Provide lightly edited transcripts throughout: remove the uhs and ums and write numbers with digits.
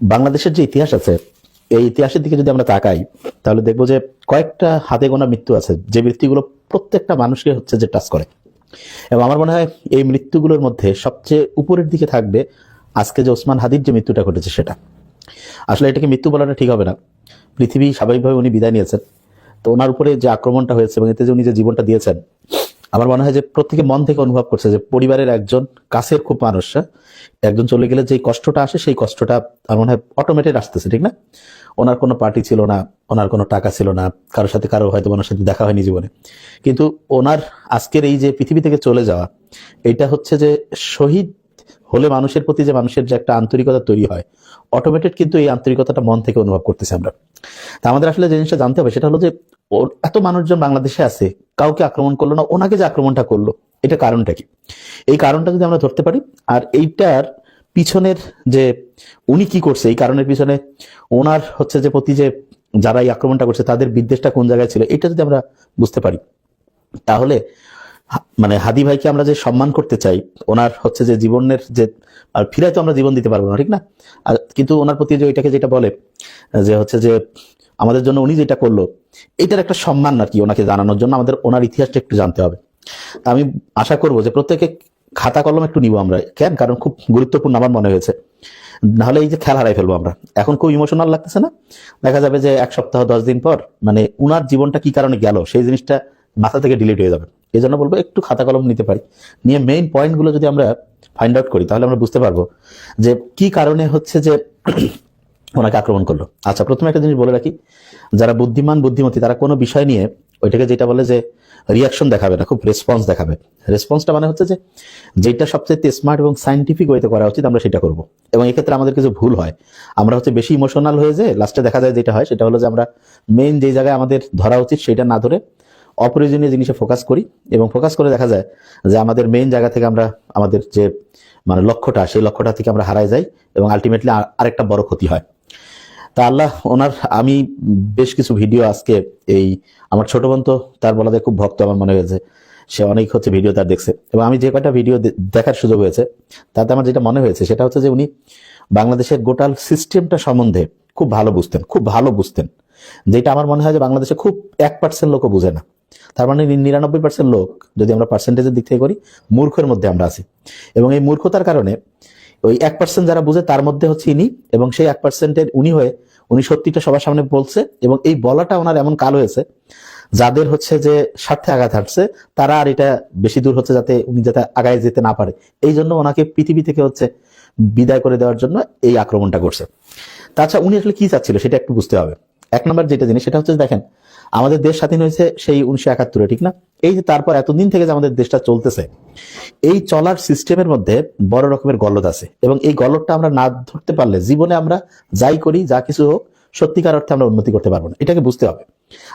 বাংলাদেশের যে ইতিহাস আছে, এই ইতিহাসের দিকে যদি আমরা তাকাই তাহলে দেখবো যে কয়েকটা হাতে গোনা মৃত্যু আছে যে মৃত্যুগুলো প্রত্যেকটা মানুষকে হচ্ছে যে টাচ করে। এবং আমার মনে হয় এই মৃত্যুগুলোর মধ্যে সবচেয়ে উপরের দিকে থাকবে আজকে যে ওসমান হাদির যে মৃত্যুটা ঘটেছে সেটা। আসলে এটাকে মৃত্যু বলাটা ঠিক হবে না, পৃথিবী স্বাভাবিকভাবে উনি বিদায় নিয়েছেন, তো ওনার উপরে যে আক্রমণটা হয়েছে এবং এতে যে উনি যে জীবনটা দিয়েছেন, আমার মনে হয় যে প্রত্যেকে মন থেকে অনুভব করছে যে পরিবারের একজন কাছের খুব মানুষরা একজন চলে গেলে যে কষ্টটা আসে সেই কষ্টটা আমার মনে হয় অটোমেটিক আসতেছে, ঠিক না? ওনার কোনো পার্টি ছিল না, ওনার কোনো টাকা ছিল না, কারোর সাথে কারো হয়তো ওনার সাথে দেখা হয়নি জীবনে, কিন্তু ওনার আজকের এই যে পৃথিবী থেকে চলে যাওয়া, এটা হচ্ছে যে শহীদ হলে মানুষের প্রতি যে মানুষের যে একটা আন্তরিকতা তৈরি হয়, অটোমেটেড কিন্তু এই আন্তরিকতাটা মন থেকে অনুভব করতেছি আমরা। তা আমাদের আসলে যে জিনিসটা জানতে হবে সেটা হলো যে ওর এত মানুষজন বাংলাদেশে আছে, কাউকে আক্রমণ করলো না, ওনাকে যে আক্রমণটা করলো এটা কারণটা কি? এই কারণটা যদি আমরা ধরতে পারি, আর এইটার পিছনের যে উনি কি করছে, এই কারণের পিছনে ওনার হচ্ছে যে প্রতি যে যারা এই আক্রমণটা করছে তাদের বিদ্বেষটা কোন জায়গায় ছিল, এটা যদি আমরা বুঝতে পারি তাহলে মানে হাদি ভাইকে আমরা যে সম্মান করতে চাই, ওনার হচ্ছে যে জীবনের যে আর ফিরে তো আমরা জীবন দিতে পারবো না, ঠিক না? আর কিন্তু ওনার প্রতি যে ওইটাকে যেটা বলে যে হচ্ছে যে আমাদের জন্য উনি যেটা করলো, এটার একটা সম্মান আর কি ওনাকে জানানোর জন্য আমাদের ওনার ইতিহাসটা একটু জানতে হবে। আমি আশা করব যে প্রত্যেকে খাতা কলম একটু নিব আমরা, কেন? কারণ খুব গুরুত্বপূর্ণ আমার মনে হয়েছে, নাহলে এই যে খেলা হারাই ফেলবো আমরা। এখন খুব ইমোশনাল লাগতেছে না? দেখা যাবে যে 1 সপ্তাহ 10 দিন পর মানে উনার জীবনটা কি কারণে গেল সেই জিনিসটা মাথা থেকে ডিলিট হয়ে যাবে। এই জন্য বলবো একটু খাতা কলম নিতে পারি, নিয়ে মেইন পয়েন্টগুলো যদি আমরা ফাইন্ড আউট করি তাহলে আমরা বুঝতে পারবো যে কি কারণে হচ্ছে যে ওনাকে আক্রমণ করলো। আচ্ছা, প্রথমে একটা জিনিস বলে রাখি, যারা বুদ্ধিমান বুদ্ধিমতী তারা কোনো বিষয় নিয়ে ওইটাকে যেটা বলে যে রিয়াকশন দেখাবে না, খুব রেসপন্স দেখাবে। রেসপন্সটা মানে হচ্ছে যে যেটা সবচেয়ে স্মার্ট এবং সাইন্টিফিক ওয়েতে করা উচিত আমরা সেটা করব। এবং এক্ষেত্রে আমাদের কিছু ভুল হয়, আমরা হচ্ছে বেশি ইমোশনাল হয়ে যায়, লাস্টে দেখা যায় যেটা হয় সেটা হলো যে আমরা মেইন যে জায়গায় আমাদের ধরা উচিত সেটা না ধরে অপ্রয়োজনীয় জিনিসে ফোকাস করি, এবং ফোকাস করে দেখা যায় যে আমাদের মেইন জায়গা থেকে আমরা আমাদের যে মানে লক্ষ্যটা সেই লক্ষ্যটা থেকে আমরা হারাই যাই এবং আলটিমেটলি আরেকটা বড় ক্ষতি হয়। তা আল্লাহ ওনার, আমি বেশ কিছু ভিডিও আজকে এই আমার ছোট বোন তো তার বলা যায় খুব ভক্ত আমার মনে হয়েছে, সে অনেক হচ্ছে ভিডিও তার দেখছে, এবং আমি যে কয়টা ভিডিও দেখার সুযোগ হয়েছে তাতে আমার যেটা মনে হয়েছে সেটা হচ্ছে যে উনি বাংলাদেশের গোটাল সিস্টেমটা সম্বন্ধে খুব ভালো বুঝতেন, খুব ভালো বুঝতেন, যেটা আমার মনে হয় যে বাংলাদেশে খুব 1% লোকও বুঝে না। তার মানে 99% লোক, যদি আমরা পার্সেন্টেজের দিক থেকে করি, মূর্খের মধ্যে আমরা আছি। এবং এই মূর্খতার কারণে ওই 1% যারা বুঝে তার মধ্যে হচ্ছে ইনি, এবং সেই 1%-এর উনি হয়ে উনি সত্যিটা সবার সামনে বলছে, এবং এই বলাটা ওনার এমন কাল হয়েছে যাদের হচ্ছে যে স্বার্থে আঘাত হাঁটছে তারা আর এটা বেশি দূর হচ্ছে যাতে উনি যাতে আগায় যেতে না পারে, এই জন্য ওনাকে পৃথিবী থেকে হচ্ছে বিদায় করে দেওয়ার জন্য এই আক্রমণটা করছে। তাছাড়া উনি আসলে কি চাচ্ছিল সেটা একটু বুঝতে হবে। 1 নম্বর যেটা জিনিস সেটা হচ্ছে দেখেন, আমাদের দেশ স্বাধীন হয়েছে সেই 1971-এ, ঠিক না? এই যে তারপর এতদিন থেকে যে আমাদের দেশটা চলতেছে, এই চলার সিস্টেমের মধ্যে বড় রকমের গলদ আছে, এবং এই গলদটা আমরা না ধরতে পারলে জীবনে আমরা যাই করি, যা কিছু হোক, সত্যিকার অর্থে আমরা উন্নতি করতে পারবো না, এটাকে বুঝতে হবে।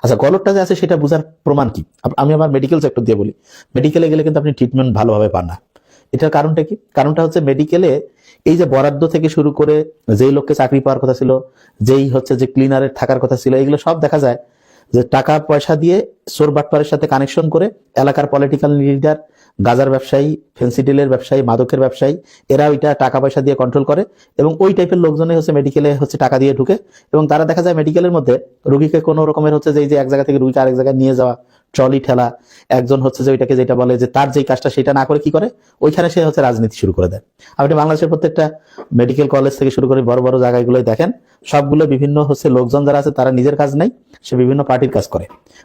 আচ্ছা, গলদটা যে আছে সেটা বোঝার প্রমাণ কি? আমি আমার মেডিকেল সেক্টর দিয়ে বলি, মেডিকেলে গেলে কিন্তু আপনি ট্রিটমেন্ট ভালোভাবে পান না। এটার কারণটা কি? কারণটা হচ্ছে মেডিকেলে এই যে বরাদ্দ থেকে শুরু করে যেই লোককে চাকরি পাওয়ার কথা ছিল, যেই হচ্ছে যে ক্লিনারের থাকার কথা ছিল, এগুলো সব দেখা যায় যে টাকা পয়সা দিয়ে চোর বাটপারের সাথে কানেকশন করে এলাকার পলিটিক্যাল লিডার, গাজার ব্যবসায়ী, ফেন্সিডিলের ব্যবসায়ী, মাদকের ব্যবসায়ী, এরা ওইটা টাকা পয়সা দিয়ে কন্ট্রোল করে, এবং ওই টাইপের লোকজনে হচ্ছে মেডিকেলে হচ্ছে টাকা দিয়ে ঢুকে, এবং তারা দেখা যায় মেডিকেলের মধ্যে রুগীকে কোনো রকমের হচ্ছে যে এই যে এক জায়গা থেকে রুগীকে আরেক জায়গায় নিয়ে যাওয়া, ট্রলি ঠেলা, একজন হচ্ছে যে ওইটাকে যেটা বলে যে তার যেই কাজটা সেটা না করে কি করে, ওইখানে সে হচ্ছে রাজনীতি শুরু করে দেয়। আপনি বাংলাদেশের প্রত্যেকটা মেডিকেল কলেজ থেকে শুরু করে বড় বড় জায়গাগুলোই দেখেন, সবগুলো বিভিন্ন হচ্ছে লোকজন যারা আছে তারা নিজের কাজ নাই, সে বিভিন্ন পার্টির কাজ করে।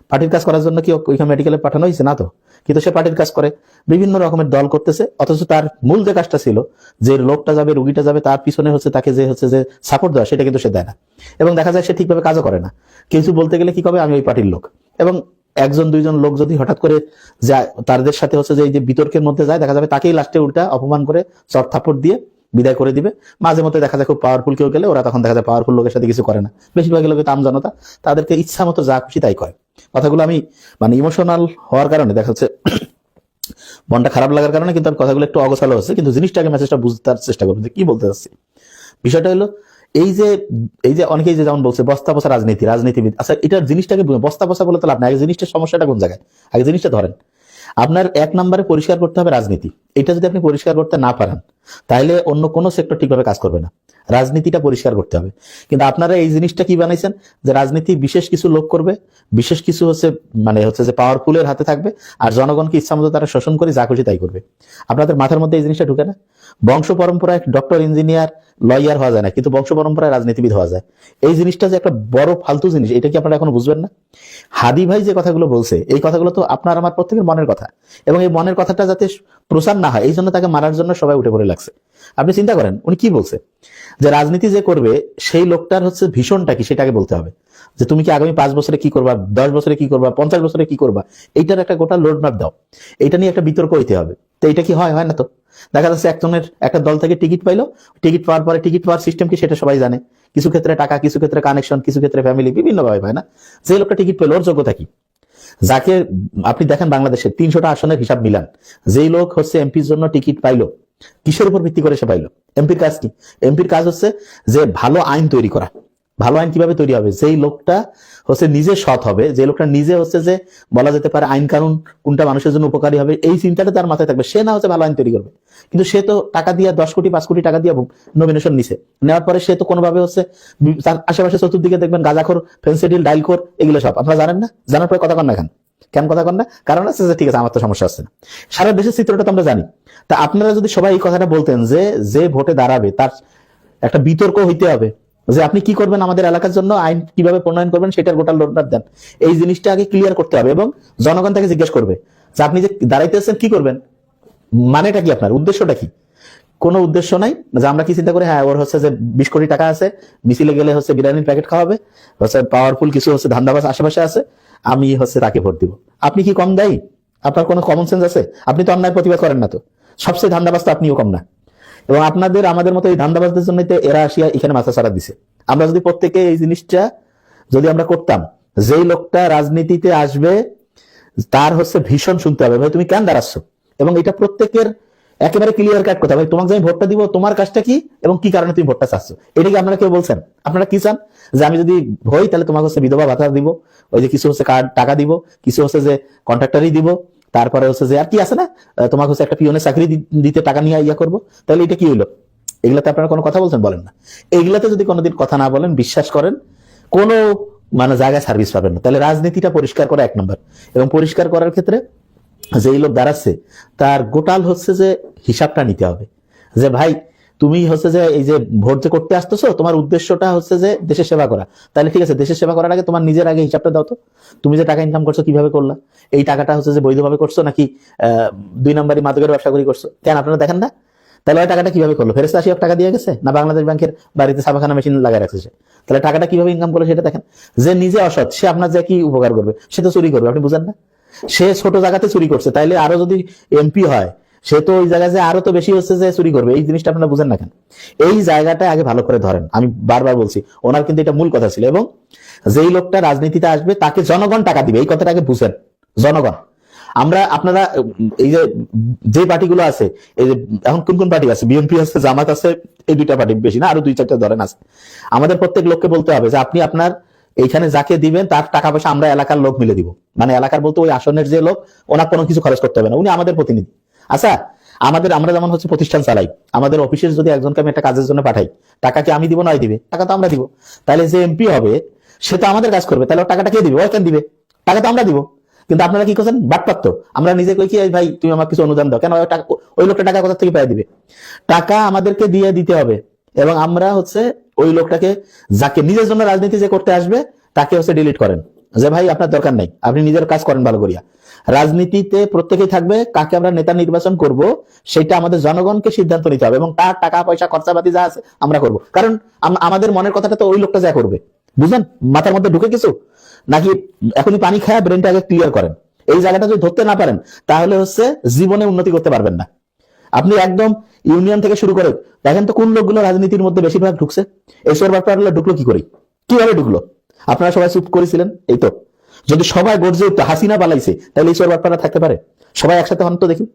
পার্টির কাজ করার জন্য কি ওইখানে মেডিকেলে পাঠানো হয়েছে? না তো, কিন্তু সে পার্টির কাজ করে, বিভিন্ন রকমের দল করতেছে, অথচ তার মূল যে কাজটা ছিল যে লোকটা যাবে, রুগীটা যাবে, তার পিছনে হচ্ছে তাকে যে হচ্ছে যে সাপোর্ট দেওয়া, সেটা কিন্তু সে দেয় না, এবং দেখা যায় সে ঠিকভাবে কাজও করে না। কিছু বলতে গেলে কি কবে আমি ওই পার্টির লোক, এবং 1-2জন লোক যদি হঠাৎ করে যায় তাদের সাথে হচ্ছে যে এই যে বিতর্কের মধ্যে যায়, দেখা যাবে তাকেই লাস্টে উল্টা অপমান করে চট থাপড় দিয়ে বিদায় করে দিবে। মাঝে মধ্যে দেখা যায় খুব পাওয়ারফুল কেউ গেলে ওরা তখন দেখা যায় পাওয়ারফুল লোকের সাথে কিছু করে না, বেশিরভাগ লোকের তাম জনতা তাদেরকে ইচ্ছা মতো যা খুশি তাই করে। কথাগুলো আমি মানে ইমোশনাল হওয়ার কারণে দেখা যাচ্ছে মনটা খারাপ লাগার কারণে কিন্তু কথাগুলো একটু অগোছালো হচ্ছে, কিন্তু জিনিসটাকে মেসেজটা বুঝতে চেষ্টা করবো যে কি বলতে চাচ্ছি। বিষয়টা হলো এই যে অনেকেই যে যেমন বলছে বস্তা বসা রাজনীতিবিদ। আচ্ছা, এটার জিনিসটাকে বস্তা বসা বলে তো লাভ না, আগে জিনিসটার সমস্যাটা কোন জায়গায় আগে জিনিসটা ধরেন। আপনার 1 নম্বরে পরিষ্কার করতে হবে রাজনীতি, এটা যদি আপনি পরিষ্কার করতে না পারেন তাইলে অন্য কোনো সেক্টর ঠিকভাবে কাজ করবে না। রাজনীতিটা পরিষ্কার করতে হবে। কিন্তু আপনারা এই জিনিসটা কি বানাইছেন যে রাজনীতি বিশেষ কিছু লোক করবে, বিশেষ কিছু হচ্ছে যে পাওয়ারফুলের হাতে থাকবে, আর জনগণকে ইচ্ছা মতো তারা শোষণ করে যা খুশি তাই করবে। আপনাদের মাথার মধ্যে এই জিনিসটা ঢুকে না? বংশ পরম্পরায় ডক্টর, ইঞ্জিনিয়ার, লয়ার হওয়া যায় না, কিন্তু বংশ পরম্পরায় রাজনীতিবিদ হওয়া যায়। এই জিনিসটা যে একটা বড় ফালতু জিনিস, এটা কি আপনারা এখনো বুঝবেন না? হাদি ভাই যে কথাগুলো বলছে, এই কথাগুলো তো আপনার আমার প্রত্যেকের মনের কথা, এবং এই মনের কথাটা যাতে প্রচার না হয় এই জন্য তাকে মারার জন্য সবাই উঠে পড়ে লাগছে। আপনি চিন্তা করেন উনি কি বলছে, যে রাজনীতি যে করবে সেই লোকটার ভীষণটা কি সেটাকে বলতে হবে, যে তুমি কি আগামী 5 বছরে কি করবা, 10 বছরে কি করবা, 50 বছরে কি করবা, এইটার একটা গোটা রোড ম্যাপ দাও। এইটা নিয়ে একটা বিতর্ক হইতে হবে। তো এটা কি হয় না? তো দেখা যাচ্ছে একজনের একটা দল থেকে টিকিট পাইলো, টিকিট পাওয়ার পরে টিকিট পাওয়ার সিস্টেম কি সেটা সবাই জানে, কিছু ক্ষেত্রে টাকা, কিছু ক্ষেত্রে কানেকশন, কিছু ক্ষেত্রে ফ্যামিলি, বিভিন্ন ভাবে হয় না। যে লোকটা টিকিট পেলো ওর যোগ্যতা কি? যাকে আপনি দেখেন বাংলাদেশে 300টা আসনের হিসাব মিলান, যেই লোক এমপির জন্য টিকিট পাইলো, কিসের উপর ভিত্তি করে সে পাইলো? এমপির কাজ কি? এমপির কাজ যে ভালো আইন তৈরি করা। ভালো আইন কিভাবে তৈরি হবে? যেই লোকটা নিজে সৎ হবে, যে লোকটা নিজে যে বলা যেতে পারে আইন কানুন কোনটা মানুষের জন্য উপকারী হবে, এই চিন্তাটা তার মাথায় থাকবে, সে না ভালো আইন তৈরি করবে। কিন্তু সে তো টাকা দিয়ে 10 কোটি 5 কোটি টাকা দিয়ে নমিনেশন নিছে, নেওয়ার পরে সে তো কোনোভাবে তার আশেপাশে চতুর্দিকে দেখবেন গাঁজাখোর, ফেন্সিডিল, ডাইলখোর, এগুলো সব আপনারা জানেন না। জানার পরে কথা কন না, কেন কথা কন না? কারণ যে ঠিক আছে আমার তো সমস্যা আছে না। সারা দেশের চিত্রটা তো আমরা জানি। তা আপনারা যদি সবাই এই কথাটা বলতেন যে ভোটে দাঁড়াবে তার একটা বিতর্ক হইতে হবে, যে আপনি কি করবেন আমাদের এলাকার জন্য, আইন কিভাবে প্রণয়ন করবেন সেটার গোটা রোডম্যাপ দেন। এই জিনিসটা আগে ক্লিয়ার করতে হবে, এবং জনগণ তাকে জিজ্ঞেস করবে যে আপনি যে দাঁড়াইতেছেন কি করবেন, মানেটা কি, আপনার উদ্দেশ্যটা কি? কোনো উদ্দেশ্য নাই, যে আমরা কি চিন্তা করি, হ্যাঁ ওর যে 20 কোটি টাকা আছে, মিছিলে গেলে বিরিয়ানির প্যাকেট খাওয়াবে, পাওয়ারফুল কিছু ধান্দাবাজ আশেপাশে আছে, আমি তাকে ভোট দিব। আপনি কি কম দায়ী? আপনার কোনো কমন সেন্স আছে? আপনি তো অন্যায় প্রতিবাদ করেন না, তো সবচেয়ে ধান্দাবাজ তো আপনিও কম না। এবং আমাদের মতো এই ধান্দাবাজদের জন্য এরা আসিয়া এখানে মাথা ছাড়া দিছে। আমরা যদি প্রত্যেকে এই জিনিসটা যদি আমরা করতাম, যেই লোকটা রাজনীতিতে আসবে তার ভীষণ শুনতে হবে, ভাই তুমি কেন দাঁড়াচ্ছ, এবং এটা প্রত্যেকের একেবারে ক্লিয়ার কাট কথা, ভাই তোমাকে আমি ভোটটা দিব, তোমার কাজটা কি এবং কি কারণে তুমি ভোটটা চাচ্ছ, এটা কি আপনারা কেউ বলছেন? আপনারা কি চান? যে আমি যদি হই তাহলে তোমাকে বিধবা ভাতা দিব, ওই যে কিছু কার্ড টাকা দিব, কিছু যে কন্ট্রাক্টরই দিব, তারপরে যে আর কি আছে না, তোমাকে একটা পিওনের চাকরি দিতে টাকা নিয়ে ইয়া করবো, তাহলে এটা কি হইলো? এগুলাতে আপনারা কোনো কথা বলছেন? বলেন না। এইগুলাতে যদি কোনোদিন কথা না বলেন, বিশ্বাস করেন কোনো জায়গায় সার্ভিস পাবেন না। তাহলে রাজনীতিটা পরিষ্কার করা 1 নম্বর, এবং পরিষ্কার করার ক্ষেত্রে যে লোক দাঁড়াচ্ছে তার গোটাল যে হিসাবটা নিতে হবে, যে ভাই তুমি যে এই যে ভোট যে করতে আসতেছো, তোমার উদ্দেশ্যটা যে দেশের সেবা করা। তাহলে ঠিক আছে, দেশের সেবা করার আগে তোমার নিজের আগে হিসাবটা দাও তো, তুমি যে টাকা ইনকাম করছো কিভাবে করলা, এই টাকাটা যে বৈধভাবে করছো নাকি 2 নম্বরই মাদকের ব্যবসা করে করছো, কেন আপনারা দেখেন না? তাহলে ওই টাকাটা কিভাবে করলো? ফেরেস্তা 80 লাখ টাকা দিয়ে গেছে না বাংলাদেশ ব্যাংকের বাড়িতে ছাপাখানা মেশিন লাগাই রাখছে সে? তাহলে টাকাটা কিভাবে ইনকাম করলো সেটা দেখেন। যে নিজে অসৎ, সে আপনার যে কি উপকার করবে? সে তো চুরি করবে, আপনি বুঝেন না? সে ছোট জায়গাতে চুরি করছে, তাইলে আরো যদি এমপি হয় সে তো ওই জায়গায় যে আরো তো বেশি যে চুরি করবে। এই জিনিসটা আপনারা বুঝেন না কেন? এই জায়গাটা আগে ভালো করে ধরেন। আমি বারবার বলছি, ওনার কিন্তু এটা মূল কথা ছিল। এবং যেই লোকটা রাজনীতিতে আসবে তাকে জনগণ টাকা দিবে, এই কথাটা আগে বুঝেন। জনগণ, আপনারা এই যে পার্টিগুলো আছে, এই যে এখন কোন কোন পার্টি আছে, বিএনপি আছে, জামাত আছে, এই 2টা পার্টি, বেশি না, আরো 2-4টা ধরেন আছে। আমাদের প্রত্যেক লোককে বলতে হবে যে আপনি আপনার এইখানে যাকে দিবেন তার টাকা পয়সা আমরা এলাকার লোক মিলে দিব। এলাকার বলতে ওই আসনের যে লোক, ওনার কোনো কিছু খরচ করতে হবে না, উনি আমাদের প্রতিনিধি। আচ্ছা, আমরা যেমন প্রতিষ্ঠান চালাই, আমাদের অফিসের যদি একজনকে আমি একটা কাজের জন্য পাঠাই, টাকা কি আমি দিব না দিবে? টাকা তো আমরা দিব। তাহলে যে এমপি হবে সে তো আমাদের কাজ করবে, তাহলে টাকাটা কে দিবে? ওই কেন দিবে? টাকা তো আমরা দিব। কিন্তু আপনারা কি করছেন? বাটপাত্র। আমরা নিজে কই কি, ভাই তুমি আমার কিছু অনুদান দাও, কেন? ওই লোকটা টাকা কোথা থেকে পাই দিবে? টাকা আমাদেরকে দিয়ে দিতে হবে। এবং আমরা ওই লোকটাকে, যাকে নিজের জন্য রাজনীতি যে করতে আসবে, তাকে ডিলিট করেন, যে ভাই আপনার দরকার নাই, আপনি নিজের কাজ করেন ভালো করিয়া। রাজনীতিতে প্রত্যেকেই থাকবে, কাকে আমরা নেতা নির্বাচন করব সেটা আমাদের জনগণকে সিদ্ধান্ত নিতে হবে, এবং তার টাকা পয়সা খরচাপাতি যা আছে আমরা করব। কারণ আমাদের মনের কথাটা তো ওই লোকটা যা করবে, বুঝলেন? মাথার মধ্যে ঢুকে কিছু নাকি? এখনই পানি খায় ব্রেনটা আগে ক্লিয়ার করেন। এই জায়গাটা যদি ধরতে না পারেন তাহলে জীবনে উন্নতি করতে পারবেন না। আপনি একদম ইউনিয়ন থেকে শুরু করে দেখেন তো কোন লোকগুলো রাজনীতির মধ্যে বেশিরভাগ ঢুকছে। ঈশ্বর বাপ্পারা ঢুকলো কি করে, কিভাবে ঢুকলো? আপনারা সবাই চুপ করেছিলেন, এই তো। যদি সবাই গর্জে উঠতো, হাসিনা পালাইছে, তাহলে ঈশ্বর বাপ্পারা থাকতে পারে? সবাই একসাথে হন তো দেখি।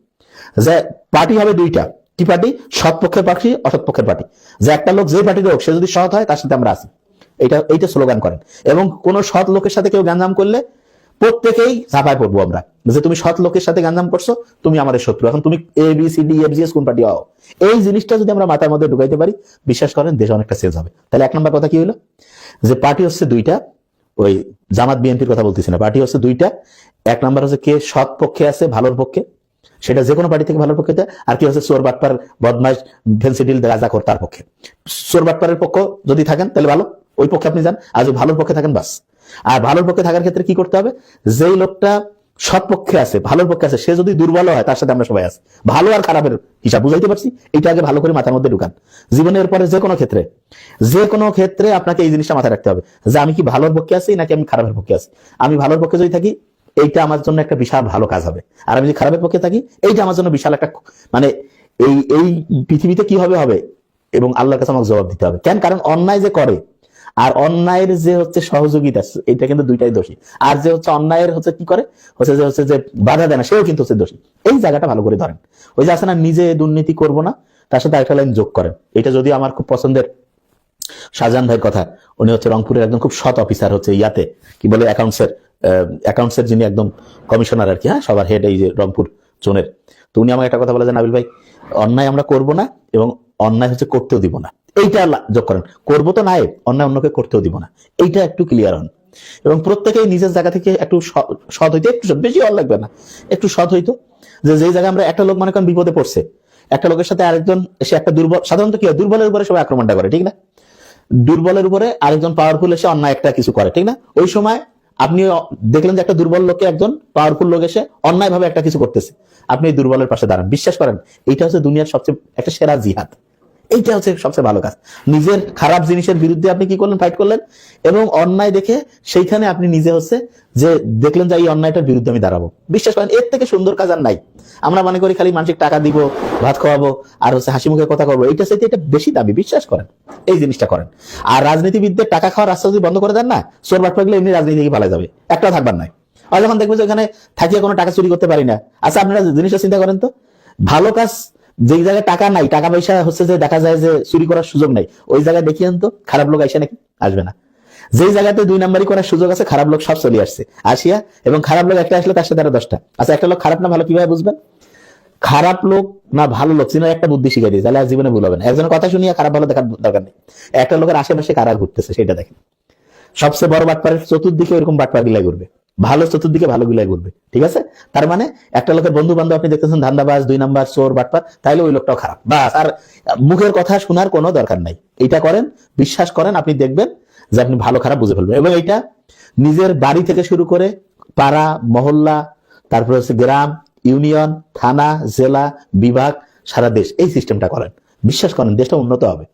যে পার্টি হবে 2টা, কি পার্টি? সৎ পক্ষের পার্টি, অসৎ পক্ষের পার্টি। যে একটা লোক যে পার্টির হোক, সে যদি সৎ হয় তার সাথে আমরা আসি, এইটা স্লোগান করেন। এবং কোন সৎ লোকের সাথে কেউ গ্যাঞ্জাম করলে প্রত্যেকেই ঝাঁপায় পড়বো আমরা যে তুমি সৎ লোকের সাথে গাঞ্জাম করছো, তুমি আমাদের শত্রু, এখন তুমি ABCDFGS কোন পার্টি হও। এই জিনিসটা যদি আমরা মাথার মধ্যে ঢুকাইতে পারি, বিশ্বাস করেন দেশ অনেকটা চেঞ্জ হবে। তাহলে 1 নম্বর কথা কি হলো, যে পার্টি হচ্ছে দুইটা, ওই জামাত বিএনপির কথা বলতেছি না, পার্টি হচ্ছে দুইটা। 1 নম্বর হচ্ছে কে সৎ পক্ষে আছে, ভালোর পক্ষে, সেটা যে কোনো পার্টি থেকে ভালোর পক্ষে, আর কি হচ্ছে চোর বাটপার বদমাইশ ফেন্সিডিল রাজাখোর তার পক্ষে। চোর বাটপারের পক্ষ যদি থাকেন তাহলে ভালো, ওই পক্ষে আপনি যান, আর যদি ভালোর পক্ষে থাকেন বাস। আর ভালোর পক্ষে থাকার ক্ষেত্রে কি করতে হবে, যেই লোকটা সৎ পক্ষে আছে, ভালোর পক্ষে আছে, সে যদি দুর্বল হয় তার সাথে আমরা সবাই আছি। ভালো আর খারাপের হিসাব বুঝাইতে পারছি, এটা আগে ভালো করে মাথার মধ্যে ঢুকান। জীবনের পরে যে কোনো ক্ষেত্রে আপনাকে এই জিনিসটা মাথায় রাখতে হবে যে আমি কি ভালোর পক্ষে আছি নাকি আমি খারাপের পক্ষে আছি। আমি ভালোর পক্ষে যদি থাকি, এইটা আমার জন্য একটা বিশাল ভালো কাজ হবে। আর আমি যদি খারাপের পক্ষে থাকি, এইটা আমার জন্য বিশাল একটা, মানে এই পৃথিবীতে কি হবে এবং আল্লাহর কাছে আমাকে জবাব দিতে হবে। কেন? কারণ অন্যায় যে করে আর অন্যায়ের যে হচ্ছে সহযোগিতা, এটা কিন্তু দুইটাই দোষী। আর যে হচ্ছে অন্যায়ের হচ্ছে কি করে, হচ্ছে যে বাধা দেয় না, সেও কিন্তু হচ্ছে দোষী। এই জায়গাটা ভালো করে ধরেন। ওই যে আছে না, নিজে দুর্নীতি করবো না, তার সাথে আরেকটা লাইন যোগ করেন। এটা যদি আমার খুব পছন্দের শাহজাহান ভাইয়ের কথা, উনি হচ্ছে রংপুরের একদম খুব সৎ অফিসার, হচ্ছে ইয়াতে কি বলে অ্যাকাউন্টসের যিনি একদম কমিশনার আর কি, হ্যাঁ, সবার হেড এই যে রংপুর জোনের। তো উনি আমাকে একটা কথা বলে যে, নাবিল ভাই, অন্যায় আমরা করব না এবং অন্যায় হচ্ছে করতেও দিব না। এইটা যোগ করেন, করবো তো নাই, অন্যায় অন্যকে করতেও দিব না, এইটা একটু ক্লিয়ার হন। এবং প্রত্যেকেই নিজের জায়গা থেকে একটু সৎ হইতে, একটু বেশি হওয়ার লাগবে না, একটু সৎ হইতো। যে যেই জায়গায় আমরা একটা লোক মনে করেন বিপদে পড়ছে, একটা লোকের সাথে আরেকজন এসে একটা দুর্বল, সাধারণত কি হয়, দুর্বলের উপরে সবাই আক্রমণটা করে, ঠিক না? দুর্বলের উপরে আরেকজন পাওয়ারফুল এসে অন্যায় একটা কিছু করে, ঠিক না? ওই সময় আপনি দেখলেন যে একটা দুর্বল লোককে একজন পাওয়ারফুল লোক এসে অন্যায় ভাবে একটা কিছু করতেছে, আপনি এই দুর্বলের পাশে দাঁড়ান। বিশ্বাস করেন, এইটা হচ্ছে দুনিয়ার সবচেয়ে একটা সেরা জিহাদ। এইটা হচ্ছে সবচেয়ে ভালো কাজ। নিজের খারাপ জিনিসের বিরুদ্ধে আপনি কি করলেন, ফাইট করলেন, এবং অন্যায় দেখে সেইখানে আপনি নিজে হচ্ছে যে দেখলেন যে এই অন্যায়টার বিরুদ্ধে আমি দাঁড়াবো। বিশ্বাস করেন, এর থেকে সুন্দর কাজ আর নাই। আমরা মনে করি খালি মানুষকে টাকা দিব, ভাত খাওয়াবো, আর হচ্ছে হাসি মুখে কথা করবো, এইটা চাইতে এটা বেশি দাবি। বিশ্বাস করেন, এই জিনিসটা করেন। আর রাজনীতিবিদদের টাকা খাওয়ার রাস্তা যদি বন্ধ করে দেন না, চোর বাটপাগুলো এমনি রাজনীতি থেকে পালা যাবে, একটা থাকবার নাই। আর যখন দেখবেন যে ওখানে থাকিয়ে কোনো টাকা চুরি করতে পারি না। আচ্ছা, আপনারা জিনিসটা চিন্তা করেন তো, ভালো কাজ যে জায়গায় টাকা নাই, টাকা পয়সা হচ্ছে যে দেখা যায় যে চুরি করার সুযোগ নাই, ওই জায়গায় দেখিয়েন তো খারাপ লোক আসে নাকি? আসবে না। যেই জায়গাতে 2 নাম্বারই করার সুযোগ আছে, খারাপ লোক সব চলে আসছে আসিয়া, এবং খারাপ লোক একটা আসলে তার সাথে আরো 10টা। আচ্ছা, একটা লোক খারাপ না ভালো কিভাবে বুঝবেন? খারাপ লোক না ভালো লোক চিনার একটা বুদ্ধি শিখাই দিই, তাহলে আর জীবনে ভুল হবে না। একজনের কথা শুনিয়া খারাপ ভালো দেখার দরকার নেই। একটা লোকের আশেপাশে কারা ঘুরতেছে সেটা দেখেন। সবচেয়ে বড় বাটপারের চতুর্দিকে এরকম বাটপার গিলাই ঘুরবে, ভালো চতুর্দিকে ভালো গিলাই ঘুরবে, ঠিক আছে? তার মানে একটা লোকের বন্ধু বান্ধব আপনি দেখতেছেন ধান্দাবাজ, 2 নাম্বার, চোর, বাটপার, তাইলে ওই লোকটাও খারাপ। বাস, আর মুখের কথা শোনার কোনো দরকার নাই। এইটা করেন, বিশ্বাস করেন, আপনি দেখবেন যে আপনি ভালো খারাপ বুঝে ফেলবেন। এবং এইটা নিজের বাড়ি থেকে শুরু করে পাড়া, মহল্লা, তারপরে হচ্ছে গ্রাম, ইউনিয়ন, থানা, জেলা, বিভাগ, সারা দেশ, এই সিস্টেমটা করেন। বিশ্বাস করেন, দেশটা উন্নত হবে।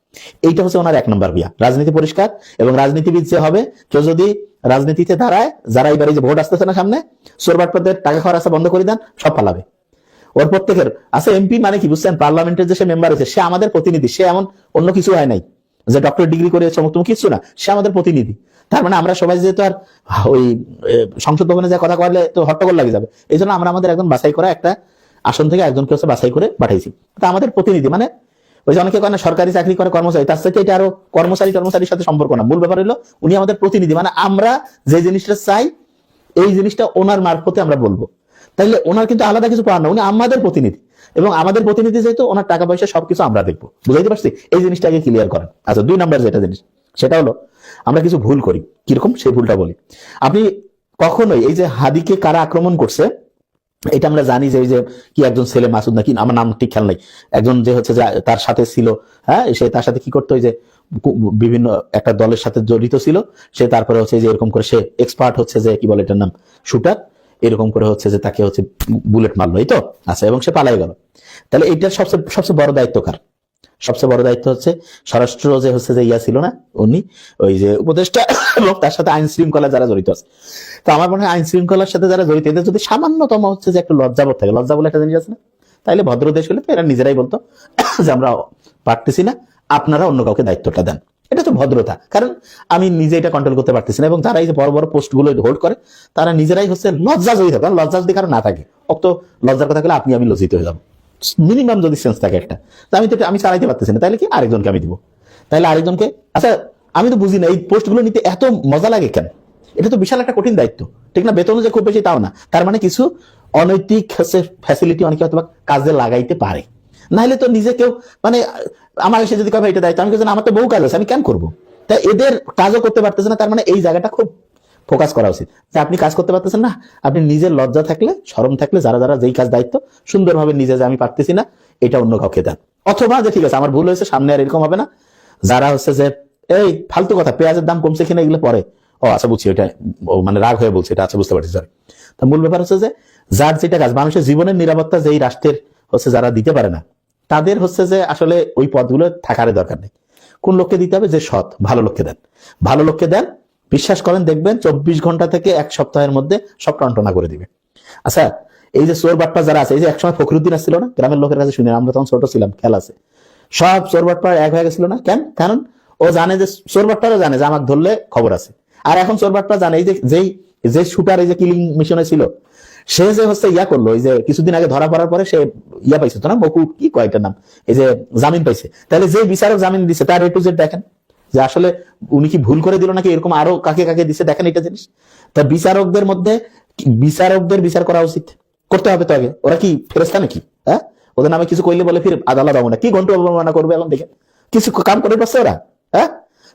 এইটা হচ্ছে ওনার 1 নম্বর বিয়া। রাজনীতি পরিষ্কার, এবং রাজনীতিবিদ যে হবে, কেউ যদি রাজনীতিতে দাঁড়ায়, যারা এবারে যে ভোট আসতেছে না সামনে, চোর বাটপারদের টাকা খাওয়ার রাস্তা বন্ধ করে দেন, সব পালাবে। ওর প্রত্যেকের আচ্ছা, এমপি মানে কি বুঝছেন? পার্লামেন্টের যে সে মেম্বার আছে, সে আমাদের প্রতিনিধি, সে এমন অন্য কিছু হয় নাই যে ডক্টর ডিগ্রি করে তুমি কিছু না, সে আমাদের প্রতিনিধি। তার মানে আমরা সবাই যেহেতু আর ওই সংসদ ভবনে যা কথা বললে তো হট্টগোল লাগে যাবে, এই জন্য আমরা আমাদের একজন বাছাই করা একটা আসন থেকে একজনকে হচ্ছে বাছাই করে পাঠাইছি। তা আমাদের প্রতিনিধি মানে ওই যে অনেকে কয় না সরকারি চাকরি করে কর্মচারী, তার সাথে এটা আরো কর্মচারীর সাথে সম্পর্ক না। মূল ব্যাপার হলো উনি আমাদের প্রতিনিধি, মানে আমরা যে জিনিসটা চাই এই জিনিসটা ওনার মারফতে আমরা বলবো। তাইলে ওনার কিন্তু আলাদা কিছু পাওয়ার না, উনি আমাদের প্রতিনিধি, এবং আমাদের প্রতিনিধি যেহেতু ওনার টাকা পয়সা সবকিছু আমরা দেখবো। বুঝাইতে পারছি? এই জিনিসটা আগে ক্লিয়ার করেন। আচ্ছা, 2 নাম্বার যেটা জিনিস, সেটা হলো আমরা কিছু ভুল করি। কিরকম? সেই ভুলটা বলি। আপনি কখনোই এই যে হাদিকে কারা আক্রমণ করছে, এটা আমরা জানি যে কি একজন ছেলে মাসুদ নাকি, আমার নাম ঠিক খেয়াল নাই, একজন যে হচ্ছে যে তার সাথে ছিল, হ্যাঁ, সে তার সাথে কি করতো, যে বিভিন্ন একটা দলের সাথে জড়িত ছিল সে, তারপরে হচ্ছে যে এরকম করে সে এক্সপার্ট হচ্ছে যে কি বলে এটার নাম, শুটার, এরকম করে হচ্ছে যে তাকে হচ্ছে বুলেট মারলো, এই তো। আচ্ছা, এবং সে পালাই গেল। তাহলে এইটার সবচেয়ে বড় দায়িত্ব কার? সবচেয়ে বড় দায়িত্ব হচ্ছে স্বরাষ্ট্র যে হচ্ছে যে ইয়া ছিল না, উনি ওই যে উপদেষ্টা, এবং তার সাথে আইন শৃঙ্খলা যারা জড়িত আছে। তো আমার মনে হয় আইন শৃঙ্খলার সাথে যারা জড়িত, এদের যদি সামান্যতম হচ্ছে যে একটা লজ্জাবোধ থাকে, লজ্জা বলে একটা জিনিস আছে না, তাইলে ভদ্র দেশ হলে তো এরা নিজেরাই বলতো যে আমরা পারতেছি না, আপনারা অন্য কাউকে দায়িত্বটা দেন। এটা তো ভদ্রতা, কারণ আমি নিজে এটা কন্ট্রোল করতে পারতেছি না। এবং যারা এই যে বড় বড় পোস্ট গুলো হোল্ড করে, তারা নিজেরাই হচ্ছে লজ্জা জড়িত থাকে। লজ্জা যদি কারো না থাকে, অত লজ্জার কথা বলে আপনি আমি লজ্জিত হয়ে যাবো। মিনিমাম যদি সেন্স থাকে একটা, আমি চালাইতে পারতেছি না, তাইলে কি আরেকজনকে আমি দিব, তাইলে আরেকজনকে। আচ্ছা, আমি তো বুঝি না এই পোস্টগুলো নিতে এত মজা লাগে কেন? এটা তো বিশাল একটা কঠিন দায়িত্ব, ঠিক না? বেতন যে খুব বেশি তাও না, তার মানে কিছু অনৈতিক ফ্যাসিলিটি অনেকে হয়তো কাজে লাগাইতে পারে। নাহলে তো নিজে কেউ মানে আমার এসে যদি কবে এটা দায়িত্ব, আমি কেউ আমার তো বহু কাজ আছে, আমি কেন করবো? তাই এদের কাজও করতে পারতেছে না, তার মানে এই জায়গাটা খুব ফোকাস করা উচিত যে আপনি কাজ করতে পারতেছেন না, আপনি নিজের লজ্জা থাকলে, শরম থাকলে যারা যারা যেই কাজ দায়িত্ব সুন্দরভাবে নিজে যে আমি পারতেছি না এটা অন্য কাউকে দেন। অথবা যে ঠিক আছে আমার ভুল হয়েছে, সামনে আর এরকম হবে না, যারা হচ্ছে যে এই ফালতু কথা পেঁয়াজের দাম কমছে কিনা এগুলো পরে, ও আচ্ছা বুঝছি, ওইটা মানে রাগ হয়ে বলছে, এটা আচ্ছা বুঝতে পারছি স্যার। তা মূল ব্যাপার হচ্ছে যে যার যেটা কাজ, মানুষের জীবনের নিরাপত্তা যেই রাষ্ট্রের হচ্ছে যারা দিতে পারে না, তাদের হচ্ছে যে আসলে ওই পদগুলো থাকার দরকার নেই। কোন লোককে দিতে হবে? যে সৎ, ভালো লোককে দেন, ভালো লোককে দেন, বিশ্বাস করেন দেখবেন 24 ঘন্টা থেকে এক সপ্তাহের মধ্যে সব টনটনা করে দিবে। আচ্ছা, এই যে চোর বাটপা যারা আছে, এই যে একসময় ফখরুদ্দিন আসছিল না, গ্রামের লোকের কাছে শুনে, আমরা তখন ছোট ছিলাম, খেয়াল আছে, সব চোর বাটপা এক হয়ে গেছিল না? কেন? কারণ ও জানে যে চোর বাটপারও জানে যে আমাকে ধরলে খবর আছে। আর এখন চোর বাটপা জানে এই যে শুটার, এই যে কিলিং মিশনে ছিল, সে যে হচ্ছে ইয়া করলো, এই যে কিছুদিন আগে ধরা পড়ার পরে সে ইয়া পাইছে তো না, বকু কি কয়টার নাম, এই যে জামিন পাইছে। তাহলে যে বিচারক জামিন দিছে তার এ টু জেড দেখেন যে আসলে উনি কি ভুল করে দিল নাকি এরকম আরো কাকে কাকে দিছে, দেখেন এটা জিনিস। তা বিচারকদের মধ্যে বিচারকদের বিচার করা উচিত, করতে হবে তো আগে। ওরা কি ফেরেস্তা নাকি? হ্যাঁ, ওদের নামে কিছু কইলে বলে ফির আদালত অবমাননা, কি ঘন্টা অবমাননা করবে এখন দেখেন, কিছু কাম করে পারছে ওরা? হ্যাঁ,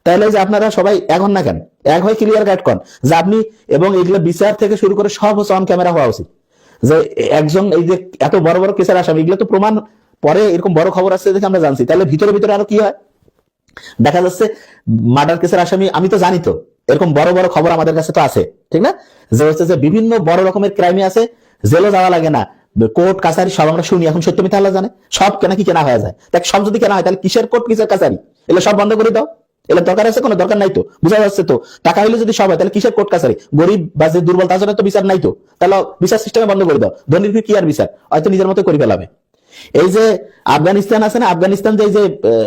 তাহলে যে আপনারা সবাই এখন না কেন এক হয়ে ক্লিয়ার গাইড করেন যে আপনি, এবং এগুলো বিচার থেকে শুরু করে সব হচ্ছে অন ক্যামেরা হওয়া উচিত, যে একজন এই যে এত বড় বড় কেসের আসামি, এগুলো তো প্রমাণ পরে এরকম বড় খবর আসছে দেখে আমরা জানছি, তাহলে ভিতরে ভিতরে আরো কি হয় দেখা যাচ্ছে। মার্ডার কেসের আসামি আমি তো জানি, তো এরকম বড় বড় খবর আমাদের কাছে তো আছে, ঠিক না? যে হচ্ছে যে বিভিন্ন বড় রকমের ক্রাইমে আছে, জেলও যাওয়া লাগে না, কোর্ট কাছারি সব আমরা শুনি, এখন সত্য মিথ্যা আল্লাহ জানে, সব কেনা কি কেনা হয়ে যায়। দেখ, সব যদি কেনা হয় তাহলে কিসের কোর্ট কিসের কাছারি, এগুলো সব বন্ধ করে দাও। এগুলো দরকার আছে? কোনো দরকার নাই তো, বোঝা যাচ্ছে তো। টাকা হইলে যদি সব হয় তাহলে কিসের কোর্ট কাছারি? গরিব বা যে দুর্বল তার জন্য তো বিচার নাই তো, তাহলে বিচার সিস্টেমে বন্ধ করে দাও। ধনীর কি আর বিচার, হয়তো নিজের মতো করে ফেলাবে। এই যে আফগানিস্তান আছে না, আফগানিস্তান যে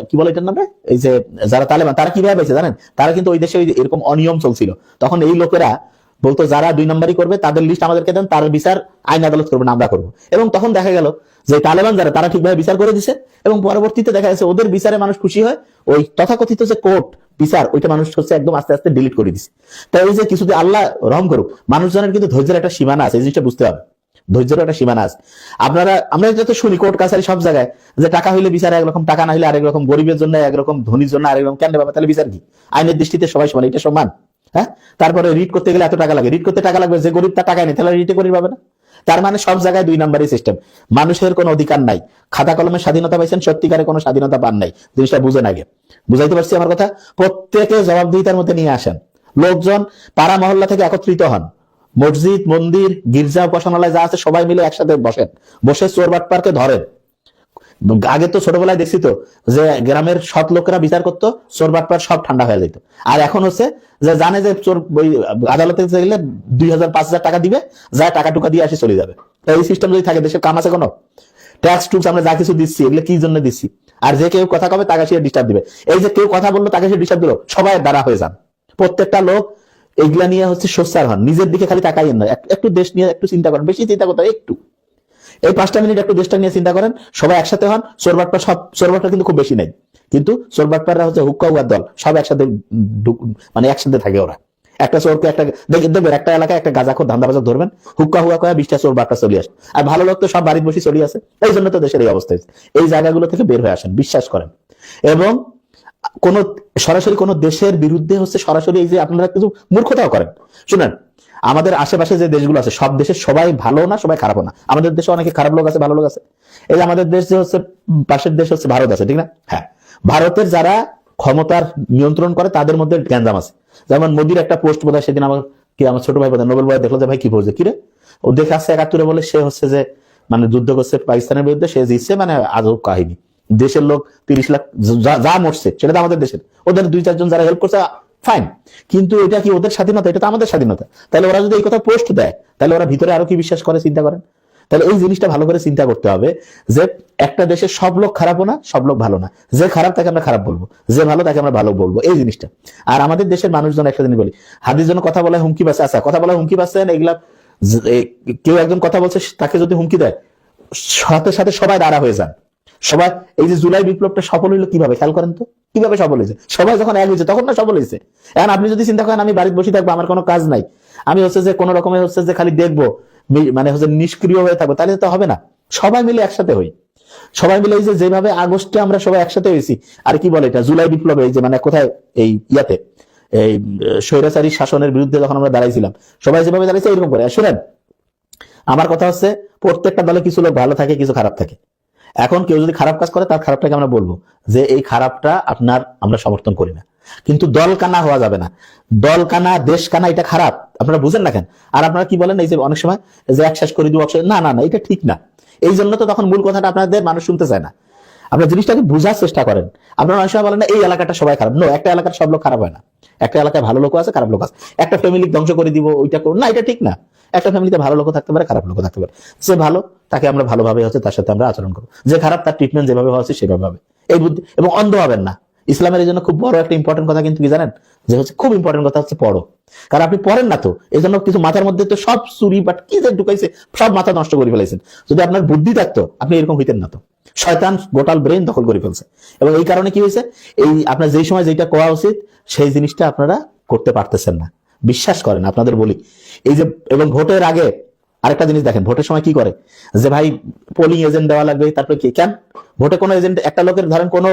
কি বলে এটার নামে, এই যে যারা তালেবান, তারা কিভাবে পেয়েছে জানেন? তারা কিন্তু ওই দেশে এরকম অনিয়ম চলছিল, তখন এই লোকেরা বলতো যারা 2 নম্বরই করবে তাদের লিস্ট আমাদেরকে দেন, তার বিচার আইন আদালত করবো না, আমরা করবো। এবং তখন দেখা গেল যে তালেবান যারা, তারা ঠিকভাবে বিচার করে দিছে, এবং পরবর্তীতে দেখা যাচ্ছে ওদের বিচারে মানুষ খুশি হয়, ওই তথাকথিত যে কোর্ট বিচার ওইটা মানুষ হচ্ছে একদম আস্তে আস্তে ডিলিট করে দিছে। তাই ওই যে কিছুদিন আল্লাহ রহম করুক, মানুষজনের কিন্তু ধৈর্যের একটা সীমানা আছে, এই জিনিসটা বুঝতে হবে, ধৈর্যের একটা সীমানা আছে। আমরা যত শুনি কোর্ট কাছারি সব জায়গায় যে টাকা হইলে বিচার একরকম, টাকা না হইলে আরেক রকম, গরিবের জন্য একরকম, ধনীর জন্য আরেক রকম। কেন বাবা, তাহলে বিচার কি? আইনের দৃষ্টিতে সবাই সমান, এটা সমান। হ্যাঁ, তারপরে রিট করতে গেলে এত টাকা লাগে, রিট করতে টাকা লাগবে, যে গরিব তার টাকা নেই, তাহলে রিটে করে পাবে না। তার মানে সব জায়গায় 2 নম্বরই সিস্টেম, মানুষের কোনো অধিকার নাই। খাতা কলমের স্বাধীনতা পাইছেন, সত্যিকারে কোনো স্বাধীনতা পান নাই, জিনিসটা বুঝেন আগে। বুঝাইতে পারছি আমার কথা? প্রত্যেকে জবাবদিহিতার মধ্যে নিয়ে আসেন, লোকজন পাড়া মহল্লা থেকে একত্রিত হন, মসজিদ মন্দির গির্জা উপাসনালয় যা আছে সবাই মিলে একসাথে বসেন, বসে চোর বাটপারকে ধরেন। আগে তো ছোটবেলায় দেখছি তো যে গ্রামের সৎ লোকেরা বিচার করতো, চোর বাটপার সব ঠান্ডা হয়ে যেত। আর এখন হচ্ছে যে জানে যে চোর আদালতে গেলে 2000-5000 টাকা দিবে, যা টাকা টুকা দিয়ে আসে চলে যাবে। তাই এই সিস্টেম যদি থাকে, দেশের কাম আছে কোনো? ট্যাক্স টুক্স আমরা যা কিছু দিচ্ছি এগুলো কি জন্য দিচ্ছি? আর যে কেউ কথা কবে তাকে সে ডিস্টার্ব দিবে, এই যে কেউ কথা বললো তাকে সে ডিস্টার্ব দিল, সবাই দ্বারা হয়ে যান। প্রত্যেকটা লোক এইগুলা নিয়ে হচ্ছে সোচ্চার হন, নিজের দিকে খালি তাকাইয়েন না, একটু দেশ নিয়ে একটু চিন্তা করেন, বেশি চিন্তা করতে একটু এই 5টা মিনিট একটু দেশটা নিয়ে চিন্তা করেন, সবাই একসাথে হন। চোরবাটপার সব, চোরবাটপার কিন্তু খুব বেশি নাই, কিন্তু চোরবাটপাররা হচ্ছে হুক্কা হুয়ার দল, সব একসাথে মানে একসাথে থাকে ওরা। একটা চোরকে একটা দেখবেন, একটা এলাকায় একটা গাঁজাখোর ধান্দাবাজক ধরবেন, হুক্কা হুয়া কয়া 20টা চোর বাটপা চলে আসে, আর ভালো লোক তো সব বাড়ির বসে চলে আসে। এই জন্য তো দেশের এই অবস্থা হয়েছে। এই জায়গাগুলো থেকে বের হয়ে আসেন, বিশ্বাস করেন। এবং কোন সরাসরি কোন দেশের বিরুদ্ধে হচ্ছে সরাসরি এই যে আপনারা কিছু মূর্খতাও করেন। শুনেন, আমাদের আশেপাশে যে দেশগুলো আছে সব দেশের সবাই ভালো না, সবাই খারাপও না। আমাদের দেশে অনেকে খারাপ লোক আছে, ভালো লোক আছে। এই যে আমাদের দেশ যে হচ্ছে পাশের দেশ হচ্ছে ভারত আছে, ঠিক না? হ্যাঁ, ভারতের যারা ক্ষমতার নিয়ন্ত্রণ করে তাদের মধ্যে গ্যাঞ্জাম আছে। যেমন মোদির একটা পোস্ট বোধহয় সেদিন আমার ছোট ভাই বোধহয় নোবেল ভাই দেখলো যে ভাই কি বলছে, কিরে ও দেখে আসছে 71 বলে, সে হচ্ছে যে মানে যুদ্ধ করছে পাকিস্তানের বিরুদ্ধে, সে জিতছে, মানে আজব কাহিনী। দেশের লোক 30 লাখ যা মরছে সেটা তো আমাদের দেশের, ওদের 2-4 জন যারা হেল্প করছে ফাইন, কিন্তু এটা কি ওদের স্বাধীনতা? এটা তো আমাদের স্বাধীনতা। তাহলে ওরা যদি এই কথা পোস্ট দেয় তাহলে ওরা ভিতরে আরো কি বিশ্বাস করে, চিন্তা করেন। তাহলে এই জিনিসটা ভালো করে চিন্তা করতে হবে যে একটা দেশের সব লোক খারাপও না, সব লোক ভালো না, যে খারাপ তাকে আমরা খারাপ বলবো, যে ভালো তাকে আমরা ভালো বলবো, এই জিনিসটা। আর আমাদের দেশের মানুষজন একটা জিনিস বলি, হাদিস জন্য কথা বলে হুমকি পাচ্ছে, আচ্ছা কথা বলা হুমকি পাচ্ছেন, এগুলা কেউ একজন কথা বলছে তাকে যদি হুমকি দেয় সাথে সাথে সবাই দাঁড়া হয়ে যান, সবাই এই যে জুলাই বিপ্লবটা সফল হইলো কিভাবে, খেয়াল করেন তো কিভাবে সফল হয়েছে। সবাই যখন এক হয়েছে তখন না সফল হয়েছে। এখন আপনি যদি চিন্তা করেন আমি বাড়িতে বসে থাকবো, আমার কোনো কাজ নাই, আমি হচ্ছে যে কোনো রকমের হচ্ছে যে খালি দেখবো, মানে হচ্ছে নিষ্ক্রিয় হয়ে থাকবো, তাহলে তো হবে না। সবাই মিলে একসাথে হই, সবাই মিলে এই যে যেভাবে আগস্টে আমরা সবাই একসাথে হয়েছি, আর কি বলে এটা জুলাই বিপ্লবে, এই যে মানে কোথায় এই ইয়াতে এই স্বৈরাচারী শাসনের বিরুদ্ধে যখন আমরা দাঁড়াইছিলাম, সবাই যেভাবে দাঁড়াইছে এরকম করে। শুনেন, আমার কথা হচ্ছে প্রত্যেকটা দলে কিছু লোক ভালো থাকে, কিছু খারাপ থাকে। এখন কেউ যদি খারাপ কাজ করে তার খারাপটাকে আমরা বলবো যে এই খারাপটা আমরা সমর্থন করি না, কিন্তু দল কানা হওয়া যাবে না। দল কানা, দেশ কানা, এটা খারাপ, আপনারা বুঝেন না কেন? আর আপনারা কি বলেন এই যে অনেক সময় যে এক শেষ করে দিব, না না না, এটা ঠিক না। এই জন্য তো তখন মূল কথাটা আপনাদের মানুষ শুনতে চায় না। আপনার জিনিসটাকে বোঝার চেষ্টা করেন। আপনারা অনেক সময় বলেন না এই এলাকাটা সবাই খারাপ। নো, একটা এলাকার সব লোক খারাপ হয় না। একটা এলাকায় ভালো লোক আছে, খারাপ লোক আছে। একটা ফ্যামিলি ধ্বংস করে দিব, ওইটা করুন না, এটা ঠিক না। একটা ফ্যামিলিতে ভালো লোক থাকতে পারে, খারাপ লোক থাকতে পারে। যে ভালো তাকে আমরা ভালোভাবে হচ্ছে তার সাথে আমরা আচরণ করবো, যে খারাপ তার ট্রিটমেন্ট যেভাবে হওয়া উচিত সেভাবে হবে। এই বুদ্ধি, এবং অন্ধ হবেন না। ইসলামের এই জন্য খুব বড় একটা ইম্পর্টেন্ট কথা কিন্তু কি জানেন, যে হচ্ছে খুব ইম্পর্টেন্ট কথা হচ্ছে পড়ো। কারণ আপনি পড়েন না তো, এই জন্য কিছু মাথার মধ্যে তো সব চুরি বাট কি যে ঢুকাইছে, সব মাথা নষ্ট করে ফেলাইছেন। যদি আপনার বুদ্ধি থাকতো আপনি এরকম হইতেন না তো। শয়তান গোটাল ব্রেন দখল করে ফেলছে, এবং এই কারণে কি হয়েছে, এই আপনার যেই সময় যেটা করা উচিত সেই জিনিসটা আপনারা করতে পারতেছেন না। বিশ্বাস করেন, আপনাদের বলি, এই যে এবং ভোটের আগে আরেকটা জিনিস দেখেন, ভোটের সময় কি করে, যে ভাই পোলিং এজেন্ট দেওয়া লাগবে, তারপরে কি কেন ভোটে কোনো এজেন্ট, একটা লোকের ধরেন কোনো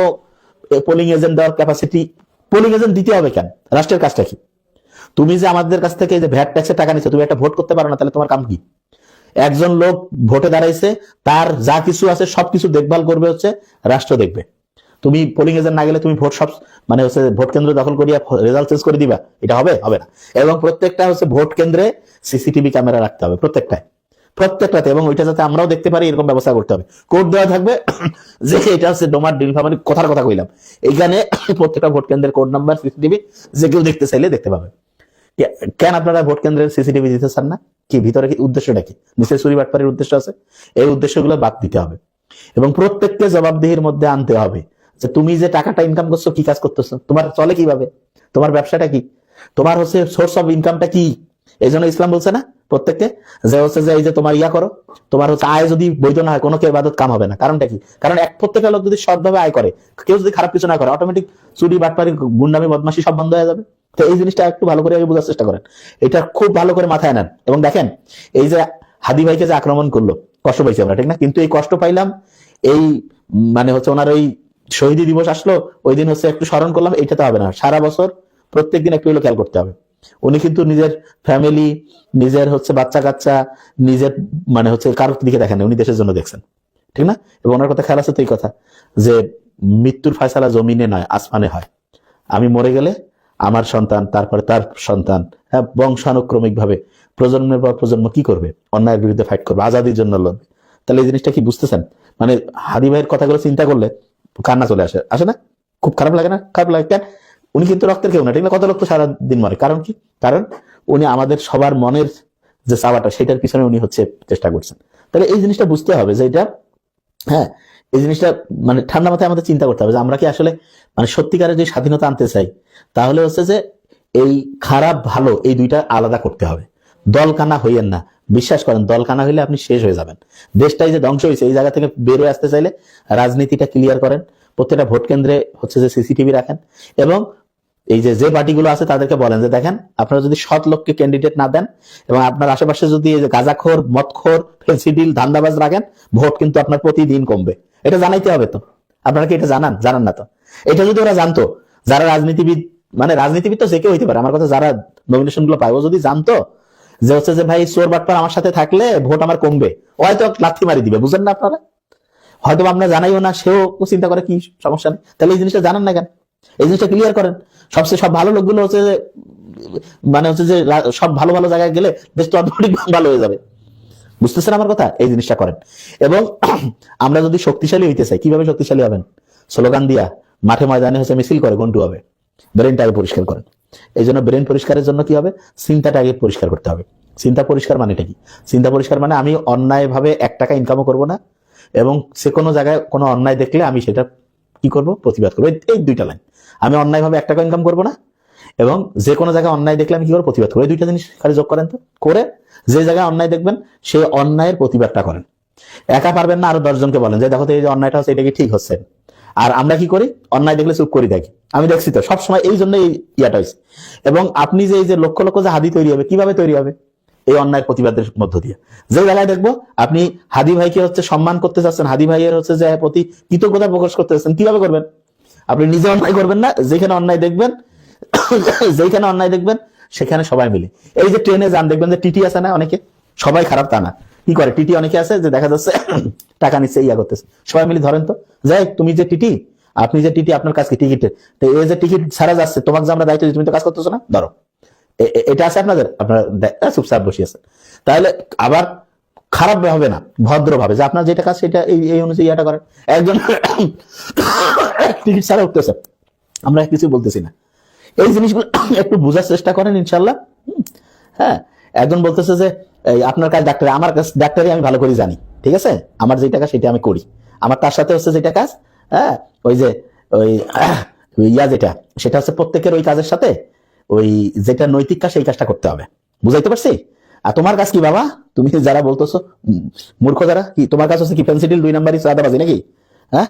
পোলিং এজেন্ট দেওয়ার ক্যাপাসিটি, পোলিং এজেন্ট দিতে হবে কেন? রাষ্ট্রের কাজটা কি? তুমি যে আমাদের কাছ থেকে যে ভ্যাট ট্যাক্সের টাকা নিচ্ছে, তুমি একটা ভোট করতে পারো না, তাহলে তোমার কাম কি? একজন লোক ভোটে দাঁড়াইছে, তার যা কিছু আছে সবকিছু দেখভাল করবে হচ্ছে রাষ্ট্র দেখবে। তুমি পোলিং এজেন্ট না গেলে তুমি ভোট সব মানে হচ্ছে ভোট কেন্দ্র দখল করিয়া রেজাল্ট চেঞ্জ করে দিবা, এটা হবে? হবে না। এবং প্রত্যেকটা হচ্ছে ভোট কেন্দ্রে সিসিটিভি ক্যামেরা রাখতে হবে, প্রত্যেকটাতে, এবং ওইটা যাতে আমরাও দেখতে পারি এরকম ব্যবস্থা করতে হবে। কোড দেওয়া থাকবে যে এটা হচ্ছে ডোমার ডিলফা, মানে কথার কথা কইলাম, এইখানে প্রত্যেকটা ভোট কেন্দ্রের কোড নাম্বার, সিসিটিভি, যে কেউ দেখতে চাইলে দেখতে পাবে। কেন আপনারা ভোট কেন্দ্রের সিসিটিভি দিতে চান না? কি ভিতরে কি উদ্দেশ্যটা কি? নিশ্চয়ই চুরি বাটপাড়ির উদ্দেশ্য আছে। এই উদ্দেশ্যগুলো বাদ দিতে হবে, এবং প্রত্যেককে জবাবদিহির মধ্যে আনতে হবে যে তুমি যে টাকাটা ইনকাম করছো, কি কাজ করতেছো, তোমার চলে কিভাবে, তোমার ব্যবসাটা কি, তোমার হচ্ছে সোর্স অফ ইনকামটা কি। এই জন্য ইসলাম বলছে না প্রত্যেককে, যে হচ্ছে যে এই যে তোমার ইয়া করো, তোমার হচ্ছে আয় যদি বৈধ না হয় কোনো কেউ ইবাদত কাম হবে না। কারণটা কি? কারণ প্রত্যেকটা লোক যদি সৎভাবে আয় করে, কেউ যদি খারাপ কিছু না করে, অটোমেটিক চুরি বাটপাড়ি গুন্ডামি বদমাশি সব বন্ধ হয়ে যাবে। তো এই জিনিসটা একটু ভালো করে আগে বোঝার চেষ্টা করেন, এটা খুব ভালো করে মাথায় নেন। এবং দেখেন, এই যে হাদি ভাইকে যে আক্রমণ করলো, কষ্ট পাইছি আমরা, ঠিক না? কিন্তু এই কষ্ট পাইলাম, এই মানে হচ্ছে ওনার ওই শহীদ দিবস আসলো, ওই দিন হচ্ছে একটু স্মরণ করলাম, এইটা তো হবে না। সারা বছর প্রত্যেকদিন একটু হলো খেয়াল করতে হবে। উনি কিন্তু নিজের ফ্যামিলি, নিজের হচ্ছে বাচ্চা কাচ্চা, নিজের মানে হচ্ছে কারোর দিকে দেখেন, উনি দেশের জন্য দেখছেন, ঠিক না? এবং ওনার কথা খেয়াল আছে তো এই কথা, যে মৃত্যুর ফয়সালা জমিনে নয় আসমানে হয়। আমি মরে গেলে আমার সন্তান, তারপরে তার সন্তান, হ্যাঁ, বংশানুক্রমিক ভাবে প্রজন্মের পর প্রজন্ম কি করবে? অন্যায়ের বিরুদ্ধে ফাইট করবে, আজাদির জন্য লড়বে। তাহলে এই জিনিসটা কি বুঝতেছেন? মানে হাদি ভাইয়ের কথাগুলো চিন্তা করলে কান্না চলে আসে, আসে না? খুব খারাপ লাগে না? খারাপ লাগে কেন? উনি কিন্তু রক্তের কেউ না, ঠিক না? কত লোক তো সারাদিন মরে, কারণ কি? কারণ উনি আমাদের সবার মনের যে চাওয়াটা, সেটার পিছনে উনি হচ্ছে চেষ্টা করছেন। তাহলে এই জিনিসটা বুঝতে হবে যে এটা, হ্যাঁ, এই জিনিসটা মানে ঠান্ডা মাথায় আমাদের চিন্তা করতে হবে যে আমরা কি আসলে মানে সত্যিকারের যে স্বাধীনতা আনতে চাই, তাহলে হচ্ছে যে এই খারাপ ভালো এই দুইটা আলাদা করতে হবে। দলকানা হইয়েন না, বিশ্বাস করেন, দলকানা হইলে আপনি শেষ হয়ে যাবেন। দেশটাই যে ধ্বংস হয়েছে, এই জায়গা থেকে বেরোয় আসতে চাইলে রাজনীতিটা ক্লিয়ার করেন, প্রত্যেকটা ভোট কেন্দ্রে হচ্ছে যে সিসিটিভি রাখেন, এবং এই যে যে পার্টিগুলো আছে তাদেরকে বলেন যে দেখেন, আপনারা যদি সৎ লোককে ক্যান্ডিডেট না দেন, এবং আপনার আশেপাশে যদি এই যে গাঁজাখোর, মদখোর, ফেন্সিডিল, ধান্দাবাজ রাখেন, ভোট কিন্তু আপনার প্রতিদিন কমবে। এটা জানাইতে হবে তো। আপনারা কি এটা জানান না তো? এটা যদি ওরা জানতো, যারা রাজনীতিবিদ, মানে রাজনীতিবিদ তো যে কেউ হইতে পারে, আমার কথা যারা নমিনেশন গুলো পায়, ও যদি জানতো যে হচ্ছে যে ভাই চোর বাটপার আমার সাথে থাকলে ভোট আমার কমবে, হয়তো লাথি মারি দিবে। বুঝেন না আপনারা? হয়তো আপনার জানাইও না, সেও চিন্তা করে কি সমস্যা নেই। তাহলে এই জিনিসটা জানান না কেন? এই জিনিসটা ক্লিয়ার করেন। সব ভালো লোকগুলো হচ্ছে যে মানে হচ্ছে যে সব ভালো ভালো জায়গায় গেলে দেশ তো অটোমেটিক ভালো হয়ে যাবে। বুঝতেছেন আমার কথা? এই জিনিসটা করেন। এবং আমরা যদি শক্তিশালী হইতে চাই, কিভাবে শক্তিশালী হবেন? স্লোগান দিয়া, মাঠে ময়দানে হচ্ছে মিছিল করে গন্টু হবে। ব্রেনটা আগে পরিষ্কার করেন। এই জন্য ব্রেন পরিষ্কারের জন্য কি হবে? চিন্তাটা আগে পরিষ্কার করতে হবে। চিন্তা পরিষ্কার মানেটা কি? চিন্তা পরিষ্কার মানে আমি অন্যায় ভাবে 1 টাকা ইনকামও করবো না, এবং সে কোনো জায়গায় কোনো অন্যায় দেখলে আমি সেটা কি করব? প্রতিবাদ করবো। এই 2টা লাইন। আমি অন্যায় ভাবে 1 টাকা ইনকাম করবো না, এবং যে কোনো জায়গায় অন্যায় দেখলে আমি কি করবো? প্রতিবাদ করবো। এই 2টা জিনিস খালি যোগ করেন তো, করে যে জায়গায় অন্যায় দেখবেন সেই অন্যায়ের প্রতিবাদটা করেন। একা পারবেন না, আরো 10 জনকে বলেন যে দেখো তো এই যে অন্যায়টা হচ্ছে, এটা কি ঠিক হচ্ছে? আর আমরা কি করি, অন্যায় দেখলে চুপ করে থাকি। আমি দেখছি তো সবসময়, এই জন্য এই ইয়াটা হয়েছে। এবং আপনি যে এই যে লক্ষ লক্ষ যে হাদি তৈরি হবে, কিভাবে তৈরি হবে? এই অন্যায়ের প্রতিবাদের মধ্য দিয়ে। যে জায়গায় দেখবো আপনি হাদি ভাইকে হচ্ছে সম্মান করতে চাচ্ছেন, হাদি ভাইয়ের হচ্ছে যে প্রতি কৃতজ্ঞতা প্রকাশ করতে চাচ্ছেন, কিভাবে করবেন? আপনি নিজে অন্যায় করবেন না, যেখানে অন্যায় দেখবেন যেখানে অন্যায় দেখবেন সেখানে সবাই মিলে। এই যে ট্রেনে যান, দেখবেন যে টিটি আছে না, অনেকে সবাই খারাপ তা না, কি করে টিটি অনেকে আছে যে দেখা যাচ্ছে টাকা নিচ্ছে, ইয়া করতেছে, সবাই মিলে ধরেন তো, যাই তুমি যে টিটি, আপনি যে টিটি, আপনার কাছে টিকিটের, তো এই যে টিকিট ছাড়া যাচ্ছে, তোমাকে যে আমরা দায়িত্ব দিই, তুমি তো কাজ করতেছো না, ধরো এটা আছে আপনাদের, আপনারা চুপচাপ বসিয়েছেন। তাহলে আবার খারাপ হবে না, ভদ্র ভাবে যে আপনার যেটা কাজ সেটা এই অনুযায়ী ইয়াটা করেন। একজন টিকিট ছাড়া উঠতেছে, আমরা কিছু বলতেছি না, এই জিনিসগুলো একটু বোঝার চেষ্টা করেন ইনশাল্লাহ। হ্যাঁ, একজন বলতেছে যে আপনার কাজ ডাক্তারি, আমার কাজ ডাক্তারি আমি ভালো করে জানি, ঠিক আছে, আমার যেটা কাজ সেটা আমি করি, আমার তার সাথে হচ্ছে যেটা কাজ, হ্যাঁ ওই যে ওই ইয়া যেটা, সেটা হচ্ছে প্রত্যেকের ওই কাজের সাথে ওই যেটা নৈতিক কাজ সেই কাজটা করতে হবে। বুঝাইতে পারছি? আর তোমার কাজ কি বাবা, তুমি যারা বলতেছো মূর্খ যারা, কি তোমার কাজ হচ্ছে কি পেন্সিডিল 2 নাম্বারই চাঁদাবাজি নাকি? হ্যাঁ,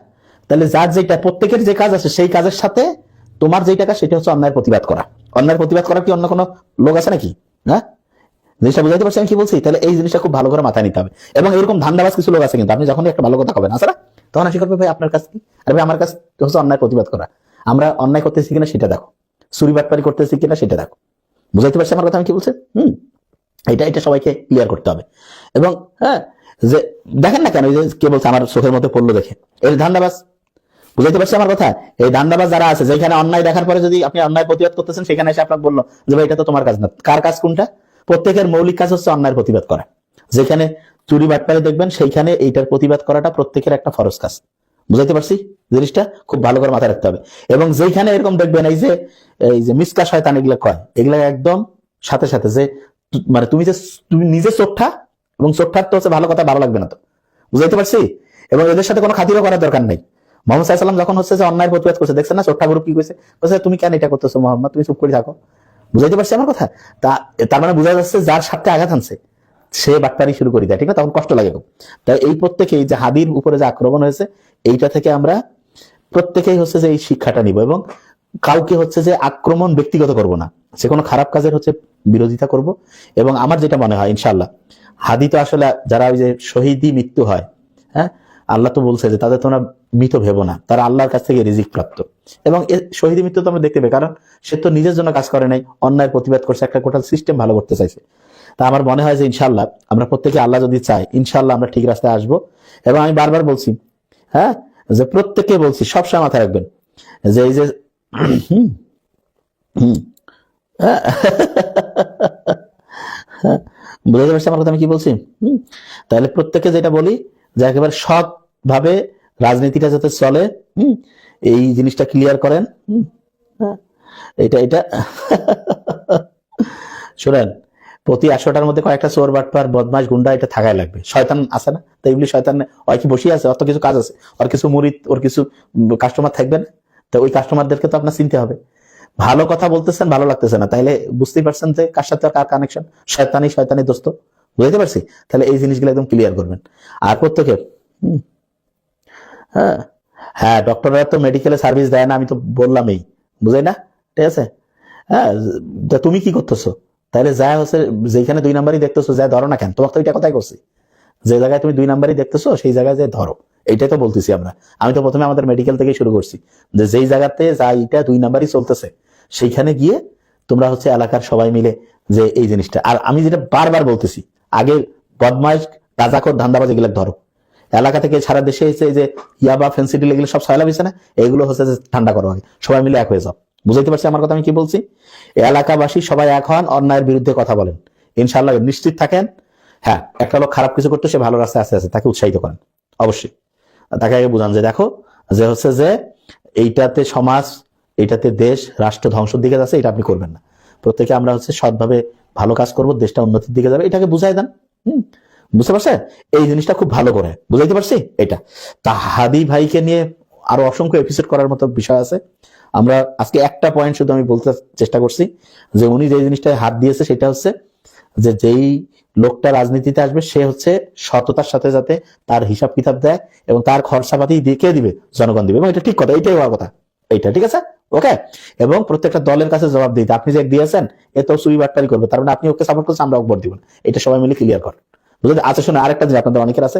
তাহলে যার যেটা প্রত্যেকের যে কাজ আছে সেই কাজের সাথে তোমার যেটা কাজ সেটা হচ্ছে অন্যায়ের প্রতিবাদ করা। অন্যায়ের প্রতিবাদ করার কি অন্য কোনো লোক আছে নাকি? হ্যাঁ, জিনিসটা বুঝাইতে পারছি আমি কি বলছি? তাহলে এই জিনিসটা খুব ভালো করে মাথায় নিতে হবে। এবং এরকম ধান্দাবাজ কিছু লোক আছে, কিন্তু আপনি যখনই একটা ভালো কথা কবেন আসলে তখন আসি করবে ভাই আপনার কাজ কি, আরে ভাই আমার কাজ হচ্ছে অন্যায় প্রতিবাদ করা, আমরা অন্যায় করতেছি কিনা সেটা দেখো, চুরি বাটপারি করতেছি কিনা সেটা দেখো। বুঝাইতে পারছি আমার কথা আমি কি বলছি? এটা সবাইকে ক্লিয়ার করতে হবে। এবং হ্যাঁ, যে দেখেন না কেন, এই যে কে বলছে আমার চোখের মধ্যে পড়লো দেখে, এই ধান্দাবাজ। বুঝাইতে পারছি আমার কথা? এই ধান্দাবাজ যারা আছে, যেখানে অন্যায় দেখার পরে যদি আপনি অন্যায় প্রতিবাদ করতেছেন, সেখানে এসে আপনাকে বললো যে ভাই এটা তো তোমার কাজ না। কার কাজ কোনটা? প্রত্যেকের মৌলিক কাজ হচ্ছে অন্যায়ের প্রতিবাদ করা। যেখানে চুরি বাটপারি দেখবেন সেইখানে এইটার প্রতিবাদ করাটা প্রত্যেকের একটা ফরজ কাজ। বুঝাইতে পারছি? জিনিসটা খুব ভালো করে মাথায় রাখতে হবে। এবং যেখানে এরকম দেখবেন এই যে মিসকা শয়তান এগুলো কয়, এগুলা একদম সাথে সাথে যে মানে তুমি নিজে চোখটা, এবং চোখটার তো হচ্ছে ভালো কথা ভালো লাগবে না তো। বুঝাইতে পারছি? এবং এদের সাথে কোনো খাতিরও করার দরকার নেই। মোহাম্মদ সাল্লাল্লাহু যখন হচ্ছে যে অন্যায় প্রতিবাদ করছে, দেখছেন না চোখটা গ্রুপ কি কইছে, বলছে তুমি কেন এটা করতেছো মোহাম্মদ, তুমি চুপ করে থাকো। বুঝাইতে পারছি আমার কথা? তার মানে বোঝা যাচ্ছে যার সাথে আঘাত আনছে সে বাটপারি শুরু করে দেয়, ঠিক না? তখন কষ্ট লাগে খুব। তাই এই প্রত্যেকেই যে হাদির উপরে যে আক্রমণ হয়েছে, এইটা থেকে আমরা প্রত্যেকেই হচ্ছে যে এই শিক্ষাটা নিব, এবং কাউকে হচ্ছে যে আক্রমণ ব্যক্তিগত করব না, যে কোনো খারাপ কাজের হচ্ছে বিরোধিতা করব। এবং আমার যেটা মনে হয় ইনশাআল্লাহ, হাদি তো আসলে যারা ওই যে শহীদি মৃত্যু হয়, হ্যাঁ, আল্লাহ তো বলছে যে তাদের তোমরা মৃত ভেবো না, তারা আল্লাহর কাছ থেকে রিজিক প্রাপ্ত। এবং শহীদি মৃত্যু তো আমরা দেখতে পাই, কারণ সে তো নিজের জন্য কাজ করে নাই, অন্যায় প্রতিবাদ করছে, একটা টোটাল সিস্টেম ভালো করতে চাইছে। তা আমার মনে হয় যে ইনশাআল্লাহ আমরা প্রত্যেকে, আল্লাহ যদি চাই, ইনশাআল্লাহ আমরা ঠিক রাস্তায় আসবো। এবং আমি বারবার বলছি, হ্যাঁ, যে প্রত্যেককে বলছি, সবসময় মাথায় রাখবেন যে এই যে বুঝতে পারছি আমার কথা আমি কি বলছি? তাহলে প্রত্যেককে যেটা বলি যে একেবারে সৎ ভাবে রাজনীতিটা যাতে চলে, এই জিনিসটা ক্লিয়ার করেন। এটা শোনেন, প্রতি 100টার মধ্যে কয়েকটা চোর বাটপার বদমাশ গুন্ডা এটা থাকাই লাগবে। শয়তান আছে না? তো এগুলি শয়তান ওই কি বসে আছে, অত কিছু কাজ আছে, ওর কিছু মুরিদ, ওর কিছু কাস্টমার থাকবেন, তো ওই কাস্টমারদেরকে তো আপনার চিনতে হবে। ভালো কথা বলতেছেন, ভালো লাগতেছে না, তাইলে বুঝতেই পারছেন যে কার সাথে কার কানেকশন, শয়তানি দোস্ত। বুঝতে পারছি? তাহলে এই জিনিসগুলো একদম ক্লিয়ার করবেন। আর প্রত্যেকে হ্যাঁ হ্যাঁ, ডক্টররা তো মেডিকেলে সার্ভিস দেয় না, আমি তো বললামই, বুঝাই না? ঠিক আছে? হ্যাঁ, তুমি কি করতেছো? তাহলে যা হচ্ছে যেখানে 2 নাম্বারই দেখতেছো, যা ধরো না কেন, তোমাকে তো এটা কথাই করছি, যে জায়গায় তুমি 2 নাম্বারই দেখতেছো সেই জায়গায় যে ধরো, এইটাই তো বলতেছি আমরা। আমি তো প্রথমে আমাদের মেডিকেল থেকে শুরু করছি, যে যেই জায়গাতে যা এটা 2 নাম্বারই চলতেছে সেইখানে গিয়ে তোমরা হচ্ছে এলাকার সবাই মিলে যে এই জিনিসটা। আর আমি যেটা বারবার বলতেছি, আগে বদমাইশ রাজাকর ধান্দাবাজ এগুলো ধরো, এলাকা থেকে সারা দেশে এসে যে ইয়াবা ফেন্সিডিল এগুলো সব সয়লা বিছে না, এগুলো হচ্ছে যে ঠান্ডা করো আগে, সবাই মিলে এক হয়ে যাও। বুঝাইতে পারছি আমার কথা আমি কি বলছি? এলাকাবাসী সবাই এক হন, অন্যায়ের বিরুদ্ধে কথা বলেন, ইনশাআল্লাহ নিশ্চিত থাকেন। হ্যাঁ, একটা লোক খারাপ কিছু করতে, সে ভালো রাস্তায় আস্তে আস্তে তাকে উৎসাহিত করেন অবশ্যই, তাকে আগে বুঝান যে দেখো যে হচ্ছে যে এইটাতে সমাজ, এইটাতে দেশ রাষ্ট্র ধ্বংসের দিকে যাচ্ছে, এটা আপনি করবেন না। প্রত্যেকে আমরা হচ্ছে সৎভাবে ভালো কাজ করব, দেশটা উন্নতির দিকে যাবে, এটাকে বুঝাই দেন। বুঝতে পারছেন? এই জিনিসটা খুব ভালো করে বুঝাইতে পারছি। এটা তা হাদি ভাইকে নিয়ে আরো অসংখ্য এপিসোড করার মতো বিষয় আছে। আমরা আজকে একটা পয়েন্ট শুধু আমি বলতে চেষ্টা করছি, যে উনি যে জিনিসটায় হাত দিয়েছে সেটা হচ্ছে যে যেই লোকটা রাজনীতিতে আসবে সে হচ্ছে সততার সাথে যাতে তার হিসাব কিতাব দেয় এবং তার খরচাপাতি দিয়ে কে দিবে, জনগণ দিবে। এবং এটা ঠিক কথা, এইটাই হওয়ার কথা, এইটা ঠিক আছে, ওকে। এবং প্রত্যেকটা দলের কাছে জবাব দিতে, আপনি যে দিয়েছেন এ তো চুরি বাটপারি করবে, তার মানে আপনি ওকে সাপোর্ট করছেন, আমরা ভোট দিব না, এটা সবাই মিলে ক্লিয়ার করেন, বুঝলেন? আচ্ছা শুনে আরেকটা জিনিস, আপনাদের অনেকের আছে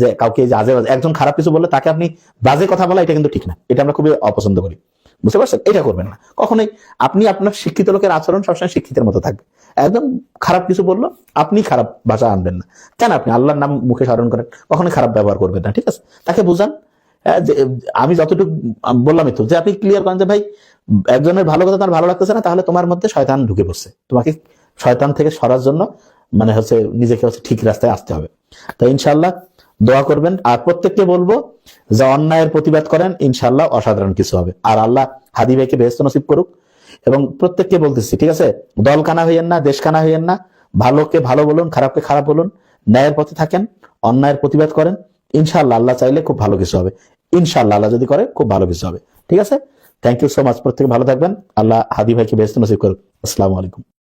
যে কাউকে যে আজে বাজে একজন খারাপ কিছু বললে তাকে আপনি বাজে কথা বলা, এটা কিন্তু ঠিক না, এটা আমরা খুবই অপছন্দ করি, বুঝতে পারছেন? এটা করবেন না কখনোই। আপনি আপনার শিক্ষিত লোকের আচরণ সবসময় শিক্ষিতের মতো থাকবে। একদম খারাপ কিছু বললো, আপনি খারাপ ভাষা আনবেন না, কেন? আপনি আল্লাহর নাম মুখে স্মরণ করেন, কখনোই খারাপ ব্যবহার করবেন না, ঠিক আছে? তাকে বুঝান। যে আমি যতটুকু বললামই তো, যে আপনি ক্লিয়ার করেন যে ভাই একজনের ভালো কথা তার ভালো লাগতেছে না, তাহলে তোমার মধ্যে শয়তান ঢুকে পড়ছে, তোমাকে শয়তান থেকে সরার জন্য মানে হচ্ছে নিজেকে হচ্ছে ঠিক রাস্তায় আসতে হবে। তো ইনশাল্লাহ দোয়া করবেন, আর প্রত্যেককে বলবো যে অন্যায়ের প্রতিবাদ করেন, ইনশাল্লাহ অসাধারণ কিছু হবে। আর আল্লাহ হাদি ভাইকে বেহেশত নসিব করুক। এবং প্রত্যেককে বলতেছি, ঠিক আছে, দল কানা হইয়েন না, দেশ কানা হইয়েন না, ভালোকে ভালো বলুন, খারাপকে খারাপ বলুন, ন্যায়ের পথে থাকেন, অন্যায়ের প্রতিবাদ করেন, ইনশাল্লাহ আল্লাহ চাইলে খুব ভালো কিছু হবে, ইনশাল্লাহ আল্লাহ যদি করে খুব ভালো কিছু হবে, ঠিক আছে? থ্যাংক ইউ সো মাচ, প্রত্যেকে ভালো থাকবেন, আল্লাহ হাদি ভাইকে বেহেশত নসিব করুক। আসসালামু আলাইকুম।